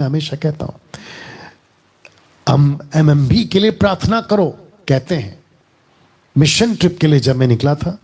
हमेशा कहता हूं, हम एमएमबी के लिए प्रार्थना करो कहते हैं। मिशन ट्रिप के लिए जब मैं निकला था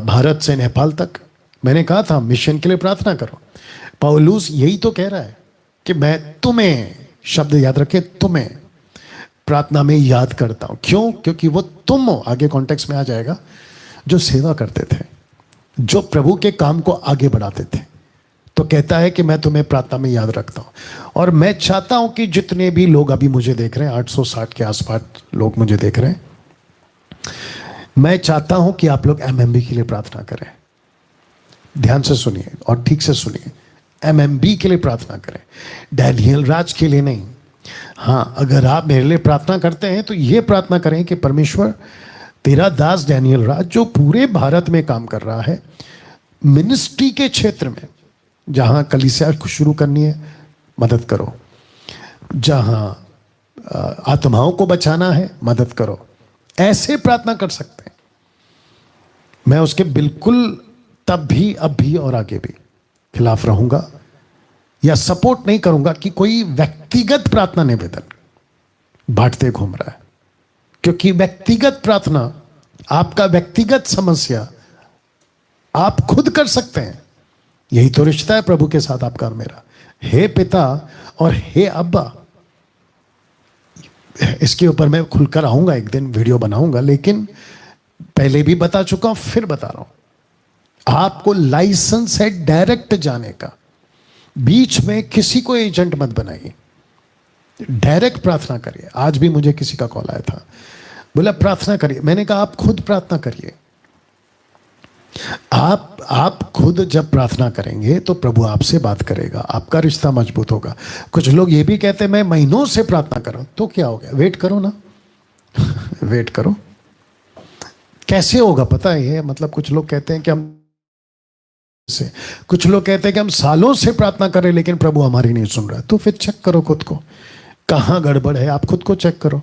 भारत से नेपाल तक, मैंने कहा था मिशन के लिए प्रार्थना करो। पौलुस यही तो कह रहा है कि मैं तुम्हें, शब्द याद रखे, तुम्हें प्रार्थना में याद करता हूं। क्यों? क्योंकि वो तुम हो, आगे कॉन्टेक्स्ट में आ जाएगा, जो सेवा करते थे, जो प्रभु के काम को आगे बढ़ाते थे। तो कहता है कि मैं तुम्हें प्रार्थना में याद रखता हूं। और मैं चाहता हूं कि जितने भी लोग अभी मुझे देख रहे हैं, 860 के आसपास लोग मुझे देख रहे हैं, मैं चाहता हूं कि आप लोग एमएमबी के लिए प्रार्थना करें। ध्यान से सुनिए और ठीक से सुनिए, एमएमबी के लिए प्रार्थना करें, डैनियल राज के लिए नहीं। हाँ, अगर आप मेरे लिए प्रार्थना करते हैं तो ये प्रार्थना करें कि परमेश्वर, तेरा दास डैनियल राज जो पूरे भारत में काम कर रहा है, मिनिस्ट्री के क्षेत्र में, जहां कलीसिया शुरू करनी है मदद करो, जहां आत्माओं को बचाना है मदद करो। ऐसे प्रार्थना कर सकते हैं। मैं उसके बिल्कुल तब भी, अब भी और आगे भी खिलाफ रहूंगा या सपोर्ट नहीं करूंगा कि कोई व्यक्तिगत प्रार्थना निवेदन बांटते घूम रहा है। क्योंकि व्यक्तिगत प्रार्थना, आपका व्यक्तिगत समस्या आप खुद कर सकते हैं। यही तो रिश्ता है प्रभु के साथ आपका और मेरा। हे पिता और हे अब्बा, इसके ऊपर मैं खुलकर आऊंगा, एक दिन वीडियो बनाऊंगा, लेकिन पहले भी बता चुका हूं, फिर बता रहा हूं। आपको लाइसेंस है डायरेक्ट जाने का, बीच में किसी को एजेंट मत बनाइए, डायरेक्ट प्रार्थना करिए। आज भी मुझे किसी का कॉल आया था, बोला प्रार्थना करिए। मैंने कहा आप खुद प्रार्थना करिए। आप खुद जब प्रार्थना करेंगे तो प्रभु आपसे बात करेगा, आपका रिश्ता मजबूत होगा। कुछ लोग ये भी कहते हैं मैं महीनों से प्रार्थना कर रहा हूं, तो क्या हो गया? वेट करो ना वेट करो। कैसे होगा पता है? मतलब कुछ लोग कहते हैं कि हम से, कुछ लोग कहते हैं कि हम सालों से प्रार्थना करें लेकिन प्रभु हमारी नहीं सुन रहा। तो फिर चेक करो खुद को, कहां गड़बड़ है, आप खुद को चेक करो।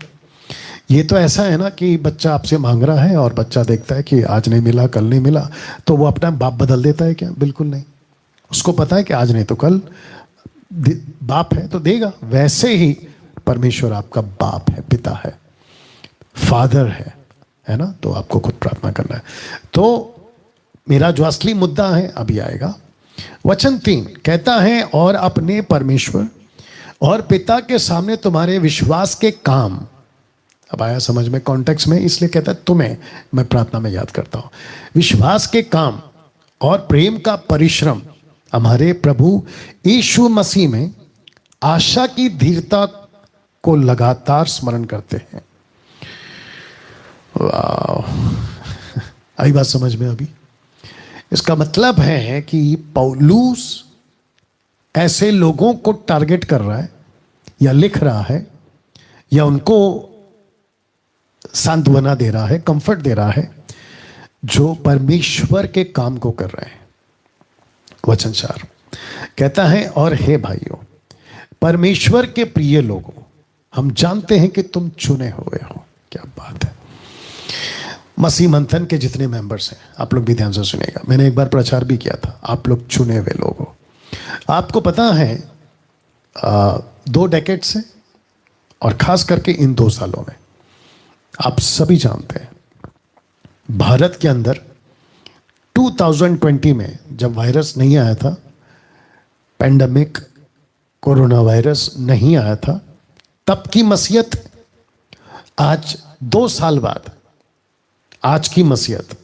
ये तो ऐसा है ना कि बच्चा आपसे मांग रहा है और बच्चा देखता है कि आज नहीं मिला, कल नहीं मिला, तो वो अपना बाप बदल देता है क्या? बिल्कुल नहीं। उसको पता है कि आज नहीं तो कल बाप है तो देगा। वैसे ही परमेश्वर आपका बाप है, पिता है, फादर है ना? तो आपको खुद प्रार्थना करना है। तो मेरा जो असली मुद्दा है अभी आएगा। वचन 3 कहता है, और अपने परमेश्वर और पिता के सामने तुम्हारे विश्वास के काम। अब आया समझ में कॉन्टेक्स्ट में, इसलिए कहता है तुम्हें मैं प्रार्थना में याद करता हूं। विश्वास के काम और प्रेम का परिश्रम हमारे प्रभु यीशु मसीह में आशा की धीरता को लगातार स्मरण करते हैं। आई बात समझ में अभी? इसका मतलब है कि पौलुस ऐसे लोगों को टारगेट कर रहा है या लिख रहा है या उनको सांत्वना दे रहा है, कंफर्ट दे रहा है, जो परमेश्वर के काम को कर रहे हैं। वचन 4 कहता है, और हे भाइयों, परमेश्वर के प्रिय लोगों, हम जानते हैं कि तुम चुने हुए हो। क्या बात है! मसीह मंथन के जितने मेंबर्स हैं, आप लोग भी ध्यान से सुनिएगा। मैंने एक बार प्रचार भी किया था, आप लोग चुने हुए लोग हो। आपको पता है 2 डेकेड से और खास करके इन 2 सालों में आप सभी जानते हैं, भारत के अंदर 2020 में जब वायरस नहीं आया था, पैंडेमिक कोरोना वायरस नहीं आया था, तब की मसीहत आज 2 साल बाद आज की मसीहत,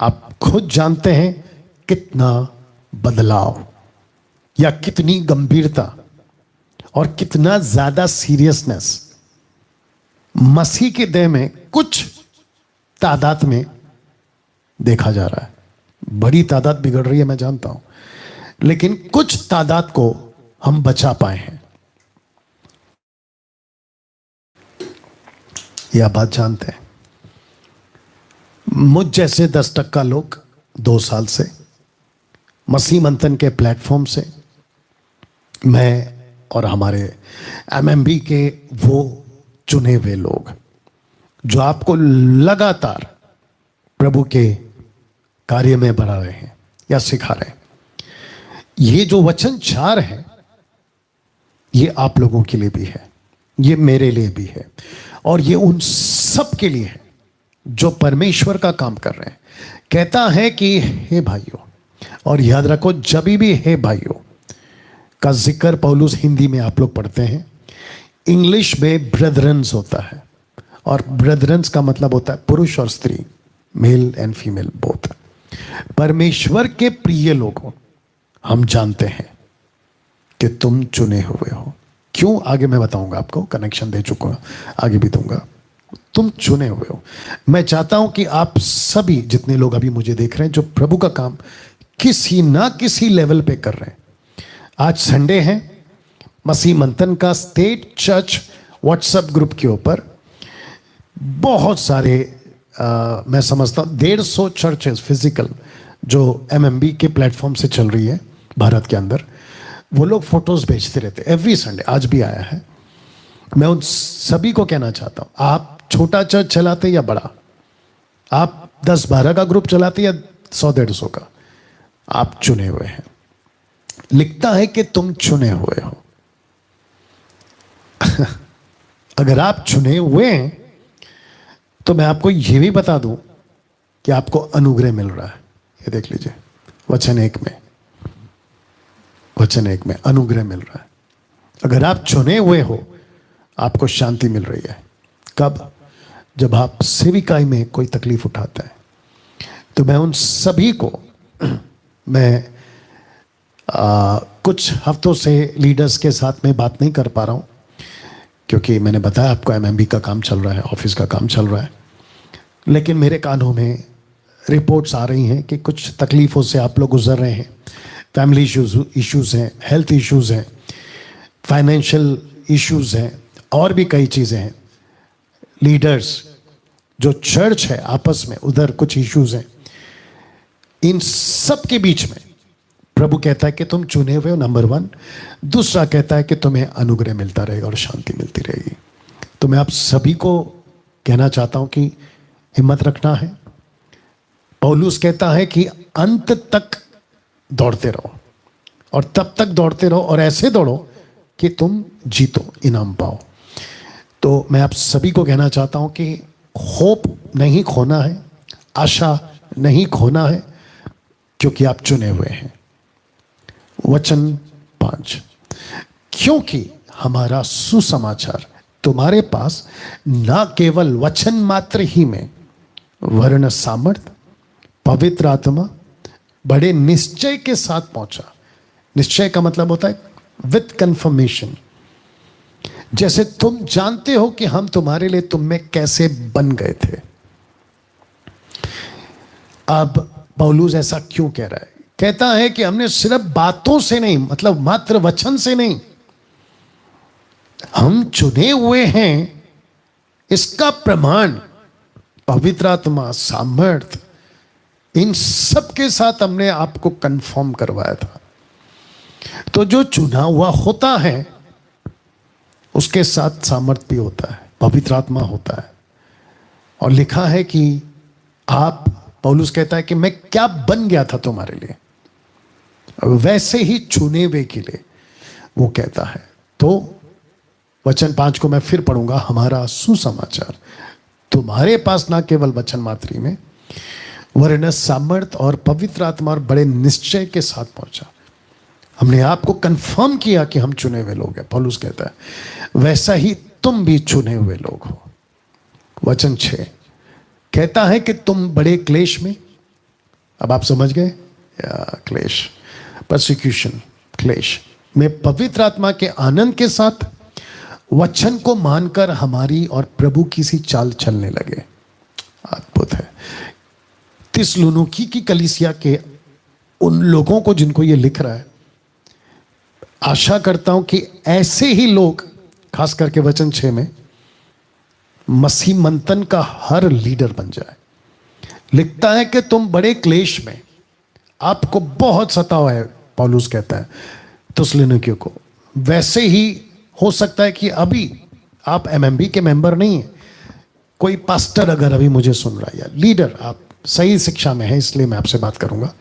आप खुद जानते हैं कितना बदलाव या कितनी गंभीरता और कितना ज्यादा सीरियसनेस मसीह के देह में कुछ तादाद में देखा जा रहा है। बड़ी तादाद बिगड़ रही है मैं जानता हूं, लेकिन कुछ तादाद को हम बचा पाए हैं। यह बात जानते हैं। मुझ जैसे 10% लोग 2 साल से मसीह मंथन के प्लेटफॉर्म से, मैं और हमारे एमएमबी के वो चुने हुए लोग जो आपको लगातार प्रभु के कार्य में बढ़ा रहे हैं या सिखा रहे हैं। ये जो वचन 4 है, ये आप लोगों के लिए भी है, ये मेरे लिए भी है, और ये उन सब के लिए है जो परमेश्वर का काम कर रहे हैं। कहता है कि हे भाइयों, और याद रखो जब भी हे भाइयों का जिक्र पौलुस हिंदी में आप लोग पढ़ते हैं, इंग्लिश में ब्रदरन्स होता है, और ब्रदरन्स का मतलब होता है पुरुष और स्त्री, मेल एंड फीमेल बोथ। परमेश्वर के प्रिय लोगों, हम जानते हैं कि तुम चुने हुए हो। क्यों, आगे मैं बताऊंगा आपको, कनेक्शन दे चुका हूं, आगे भी दूंगा। तुम चुने हुए हो। मैं चाहता हूं कि आप सभी जितने लोग अभी मुझे देख रहे हैं, जो प्रभु का काम किसी ना किसी लेवल पे कर रहे हैं, आज संडे है, मसीह मंथन का स्टेट चर्च व्हाट्सएप ग्रुप के ऊपर बहुत सारे मैं समझता हूँ 150 चर्चेस फिजिकल जो एमएमबी के प्लेटफॉर्म से चल रही है भारत के अंदर, वो लोग फोटोज भेजते रहते एवरी संडे, आज भी आया है। मैं उन सभी को कहना चाहता हूँ, आप छोटा चर्च चलाते या बड़ा, आप 10-12 का ग्रुप चलाते या 100-150 का, आप चुने हुए हैं। लिखता है कि तुम चुने हुए हो। अगर आप चुने हुए हैं तो मैं आपको यह भी बता दूं कि आपको अनुग्रह मिल रहा है। ये देख लीजिए, वचन 1 में अनुग्रह मिल रहा है। अगर आप चुने हुए हो, आपको शांति मिल रही है। कब? जब आप सेविकाई में कोई तकलीफ उठाता है। तो मैं उन सभी को मैं कुछ हफ्तों से लीडर्स के साथ में बात नहीं कर पा रहा हूं, क्योंकि मैंने बताया आपको एमएमबी का काम चल रहा है, ऑफिस का काम चल रहा है। लेकिन मेरे कानों में रिपोर्ट्स आ रही हैं कि कुछ तकलीफ़ों से आप लोग गुजर रहे हैं। फैमिली इश्यूज़ हैं, हेल्थ इश्यूज़ हैं, फाइनेंशियल इश्यूज़ हैं, और भी कई चीज़ें हैं। लीडर्स जो चर्च है आपस में, उधर कुछ इश्यूज़ हैं। इन सब के बीच में प्रभु कहता है कि तुम चुने हुए हो, नंबर 1। दूसरा कहता है कि तुम्हें अनुग्रह मिलता रहेगा और शांति मिलती रहेगी। तो मैं आप सभी को कहना चाहता हूं कि हिम्मत रखना है। पौलुस कहता है कि अंत तक दौड़ते रहो, और तब तक दौड़ते रहो, और ऐसे दौड़ो कि तुम जीतो, इनाम पाओ। तो मैं आप सभी को कहना चाहता हूं कि होप नहीं खोना है, आशा नहीं खोना है, क्योंकि आप चुने हुए हैं। वचन 5, क्योंकि हमारा सुसमाचार तुम्हारे पास ना केवल वचन मात्र ही में, वरन सामर्थ, पवित्र आत्मा, बड़े निश्चय के साथ पहुंचा। निश्चय का मतलब होता है विथ कंफर्मेशन। जैसे तुम जानते हो कि हम तुम्हारे लिए तुम में कैसे बन गए थे। अब पौलुस ऐसा क्यों कह रहा है? कहता है कि हमने सिर्फ बातों से नहीं, मतलब मात्र वचन से नहीं, हम चुने हुए हैं, इसका प्रमाण पवित्र आत्मा, सामर्थ, इन सब के साथ हमने आपको कंफर्म करवाया था। तो जो चुना हुआ होता है उसके साथ सामर्थ भी होता है, पवित्र आत्मा होता है। और लिखा है कि आप, पौलुस कहता है कि मैं क्या बन गया था तुम्हारे लिए, वैसे ही चुने हुए के लिए वो कहता है। तो वचन 5 को मैं फिर पढ़ूंगा। हमारा सुसमाचार तुम्हारे पास ना केवल वचन मात्र में, वरन सामर्थ और पवित्र आत्मा और बड़े निश्चय के साथ पहुंचा। हमने आपको कंफर्म किया कि हम चुने हुए लोग हैं। पौलुस कहता है वैसा ही तुम भी चुने हुए लोग हो। वचन 6 कहता है कि तुम बड़े क्लेश में, अब आप समझ गए, क्लेश, परसिक्यूशन, क्लेश में पवित्र आत्मा के आनंद के साथ वचन को मानकर हमारी और प्रभु की सी चाल चलने लगे। अद्भुत है। थिस्सलुनीकि की कलीसिया के उन लोगों को जिनको ये लिख रहा है, आशा करता हूं कि ऐसे ही लोग, खास करके वचन 6 में, मसीह मंथन का हर लीडर बन जाए। लिखता है कि तुम बड़े क्लेश में, आपको बहुत सतावा है, पौलुस कहता है थिस्सलुनीकियों को। वैसे ही हो सकता है कि अभी आप एमएमबी के मेंबर नहीं हैं, कोई पास्टर अगर अभी मुझे सुन रहा है या लीडर, आप सही शिक्षा में है, इसलिए मैं आपसे बात करूंगा।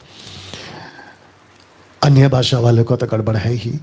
अन्य भाषा वाले को तो गड़बड़ है ही।